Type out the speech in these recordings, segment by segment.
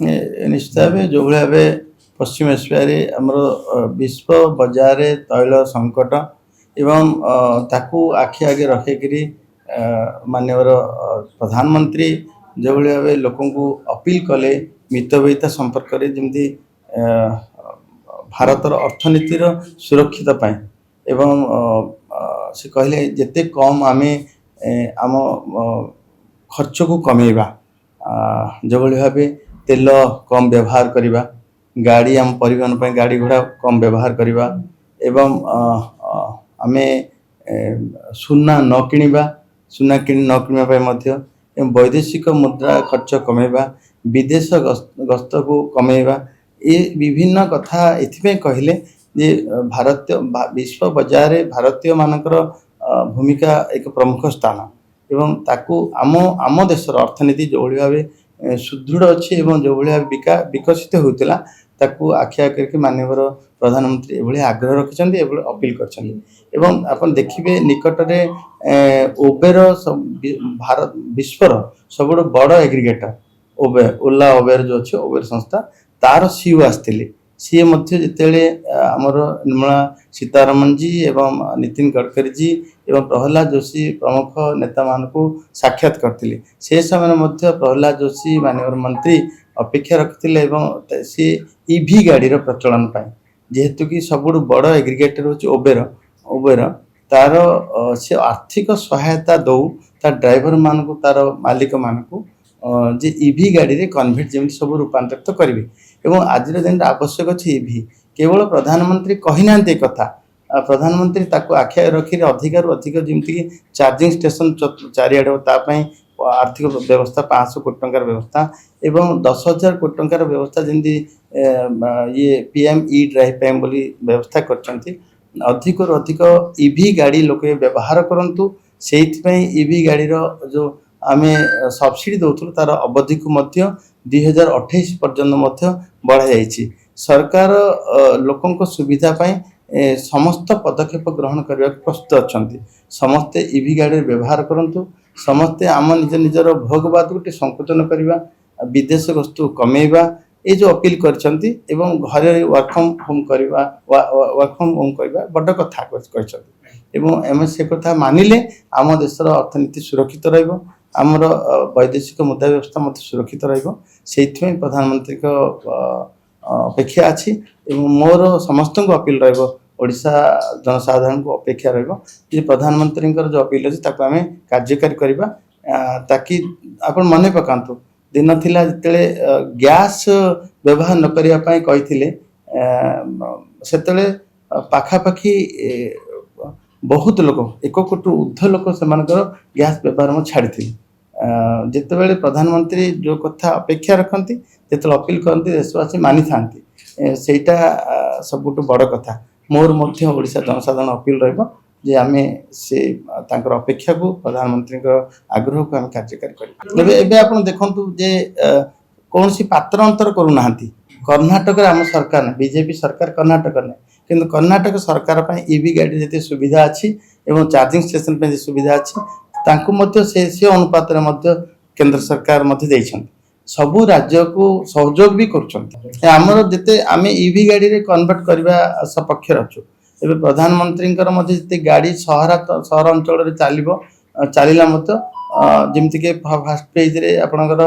निश्चित भाव जो भाव पश्चिम एशिया आमर विश्व बजार तैल संकट एवं ताकू आखि आगे रखिक मानवर प्रधानमंत्री जो भाव लोक अपील कले मितव्ययिता संपर्क में जमी भारतर अर्थनीतिर सुरक्षित पाई एवं से कहले जिते कम आमे आम खर्च को कमेवा जो भाव तेल कम व्यवहार करवा गाड़ी आम परिवहन पर गाड़ी घोड़ा कम व्यवहार करवा एवं आमे सुना न किणवा सुना न किणवा वैदेशिक मुद्रा खर्च कमेवा विदेश गस्त को कमेवा ये विभिन्न कथा ये कहले जे भारतीय विश्व बजार भारतीय मानकर भूमिका एक प्रमुख स्थान एवं ताकू आम आम देशर अर्थनीति जो भाव सुदृढ़ अच्छी जो भाव विकसित होता ताकू आखि आगे मानवर प्रधानमंत्री ये आग्रह रखिंट अपील कर देखिए निकट में उबेर भारत विश्वर सब बड़ एग्रीगेटर उबेर ओला उबेर जो अच्छे उबेर संस्था तार सीओ आसते सी जिते आमर निर्मला सीतारमण जी एवं नितिन गडकरी जी एवं प्रहलाद जोशी प्रमुख नेता मान को साक्षात करते से समय प्रहलाद जोशी मानवर मंत्री अपेक्षा रखते सी ईवी गाड़ी प्रचलन जेहेतु कि सब बड़ एग्रीगेटर हूँ उबेर तार से आर्थिक सहायता दौ तार ड्राइवर मान को तार मालिक मान को जे ईवी गाड़ी रे कन्वर्ट जमी सब रूपांतरित करेंगे एवं आज दिन आवश्यक अच्छे ईवी केवल प्रधानमंत्री कही ना कथा प्रधानमंत्री ताको आखि रखी अधिक अधिक जमीक चार्जिंग स्टेशन चारिआडे आर्थिक व्यवस्था 500 कोटी टंकार व्यवस्था एवं 10,000 कोटी टंकार व्यवस्था जमी ये पीएम ई ड्राइव टाइम बोली व्यवस्था करछंती अधिक अधिक ईवी गाड़ी लोक व्यवहार करंतु से ईवी गाड़ी जो आमे सब्सिडी दौथुलु तार अवधि को 2028 पर्यंत बढ़ा जाइए सरकार लोकों सुविधा पाई समस्त पदक्षेप ग्रहण करने प्रस्तुत अच्छा समस्ते ईवी गाड़ी व्यवहार करूँ समस्ते आम निज निजर भोगवाद गोटे संकोचन करवा विदेश वस्तु कमेवा ये जो अपील करछंती एवं घरे वर्क फ्रॉम होम करवा वर्क फ्रॉम होम करवा बड़ कथा एवं एम से कथा मानिले आम देशर अर्थनीति सुरक्षित रहिबो आमर वैदेशिक मुद्रा व्यवस्था सुरक्षित रही प्रधानमंत्री अपेक्षा अच्छी मोर समस्त को अपील ओडिशा जनसाधारण को अपेक्षा रही प्रधानमंत्री जो अपील अच्छी आम कार्यकारी करवा ताकि आप मन पकातु दिन थिला जिते गैस व्यवहार न करने कही से पाखापाखि बहुत लोक 1 कोटी ऊर्ध्व लोक से गैस व्यवहार छाड़ी जिते प्रधानमंत्री जो कथा अपेक्षा रखती जो अपील करती देशवासी मानि था सेटा सबुठ बड़ कथा मोर मध्य ओडिशा जनसाधारण अपील रही आम से अपेक्षा को प्रधानमंत्री आग्रह को आम कार्यकारी कर देखु जे कौन सी पात्र अंतर करूना कर्णाटक आम सरकार बीजेपी सरकार कर्णाटक ने किंतु कर्णाटक सरकार ईवी गाड़ी जी सुविधा अच्छी एवं चार्जिंग स्टेशन पे सुविधा अच्छी से अनुपात केंद्र सरकार सबू राज्य को सहयोग भी करमर जिते आम ईवी गाड़ी रे कन्वर्ट करने सपक्ष अच्छु एवं प्रधानमंत्री जिते गाड़ी सहर अंचल चलला जमीक फास्ट पेज रे आपणकर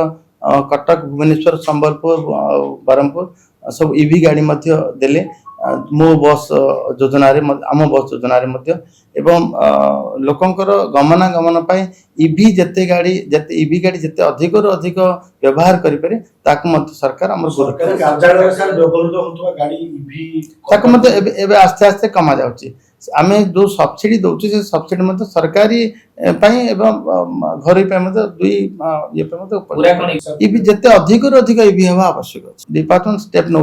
कटक भुवनेश्वर संबलपुर बरहमपुर सब ईवी गाड़ी देले मो बस योजना आम बस योजना एवं लोकंकर गमनागमन ईवी जिते गाड़ी जिते ईवी गाड़ी जिते अधिक अधिक व्यवहार करें सरकार आस्ते आस्ते कमा जाउची आम जो सब्सिडी दौचु से सब्सिडी सरकारी घर दुई ये जिते अधिक अधिक ईवी हवा आवश्यक डिपार्टमेंट स्टेप नौ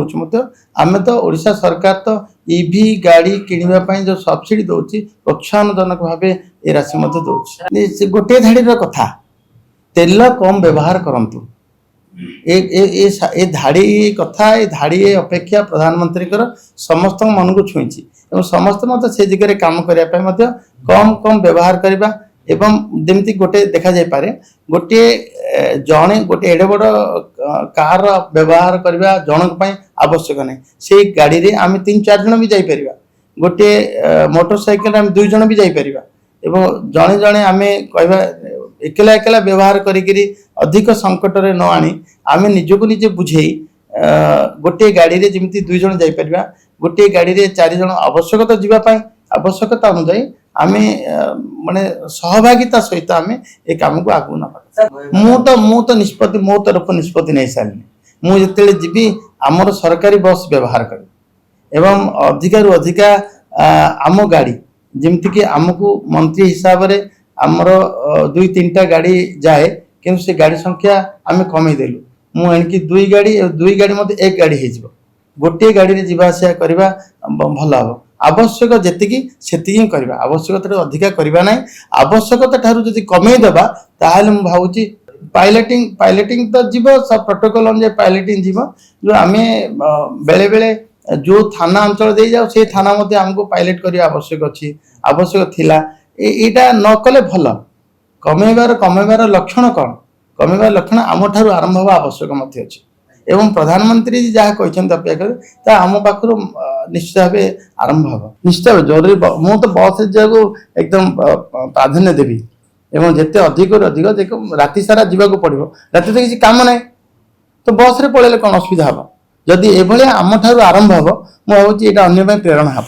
आम तो ओडिशा सरकार तो ईवी गाड़ी किणवा जो सब्सिडी दौची प्रोत्साहनजनक भाव ये राशि दौर गोटे धाड़ी कथा तेल कम व्यवहार करंतु ए धाड़ी कथा ये धाड़ी अपेक्षा प्रधानमंत्री समस्त मन को छुई समस्त से जगह काम करने कम कम व्यवहार करवा एवं जेमती गोटे देखा जाय पारे गोटे जणे गोटे एडे बड़ कार व्यवहार करबा जनक पई आवश्यक नै से गाड़ी रे आमे 3-4 जन भी जाई परिबा गोटे मोटरसाइकिल आमे 2 जन भी जाई परिबा एवं जणे जणे आमे कहबा एकला एकला व्यवहार करिकरी अधिक संकट रे न आनी आमे निजको निजे बुझेई गोटे गाड़ी रे जेमती 2 जन जाई परिबा गोटे गाड़ी रे 4 जन आवश्यकता जीवा पई आवश्यकता अनुसार आमे माने सहभागिता सहित आमे ए काम को आगु ना मु तो निष्पत्ति मो तरफ निष्पत्ति नहीं सारनी मु जतेले जीवी हमर सरकारी बस व्यवहार कर एवं अधिकार अधिका आम गाड़ी जेमति कि हमकु मंत्री हिसाब रे हमर 2-3टा गाड़ी जाए किंतु से गाड़ी संख्या आमे कमी देलु मु एनकी 2 गाड़ी मते 1 गाड़ी हे जिवो गोटे गाड़ी रे जीवा आसिया करबा भल हबो आवश्यक जेतिकी सेतिकी करबा आवश्यकता अधिका करबा नै आवश्यकता थारु जदि कमे देबा ताहाले मु भाउची पायलटिंग तो जीवो सब प्रोटोकॉल अनुसार पायलटिंग जीवो जो आमे बेले बेले जो थाना अंचल दे जाओ से थाना मते हमको पायलट करिया आवश्यक अछि आवश्यक थिला एटा न कले भल कमेबार लक्षण कोन कमेबार लक्षण आम ठारु आरंभ होबा आवश्यक मते अछि एवं प्रधानमंत्री जी जहाँ कहते अपेक्षा कर आम पाखर निश्चित भाव आरंभ हम निश्चित जरूरी मु तो बस जाको एकदम प्राधान्य देवी एवं जिते अधिक अधिक राति सारा जावाक पड़ो राति तो किसी काम ना तो बस रे पड़े कौन असुविधा हम जदि एभलिया आम ठारु आरंभ हम मुझे ये प्रेरणा हम।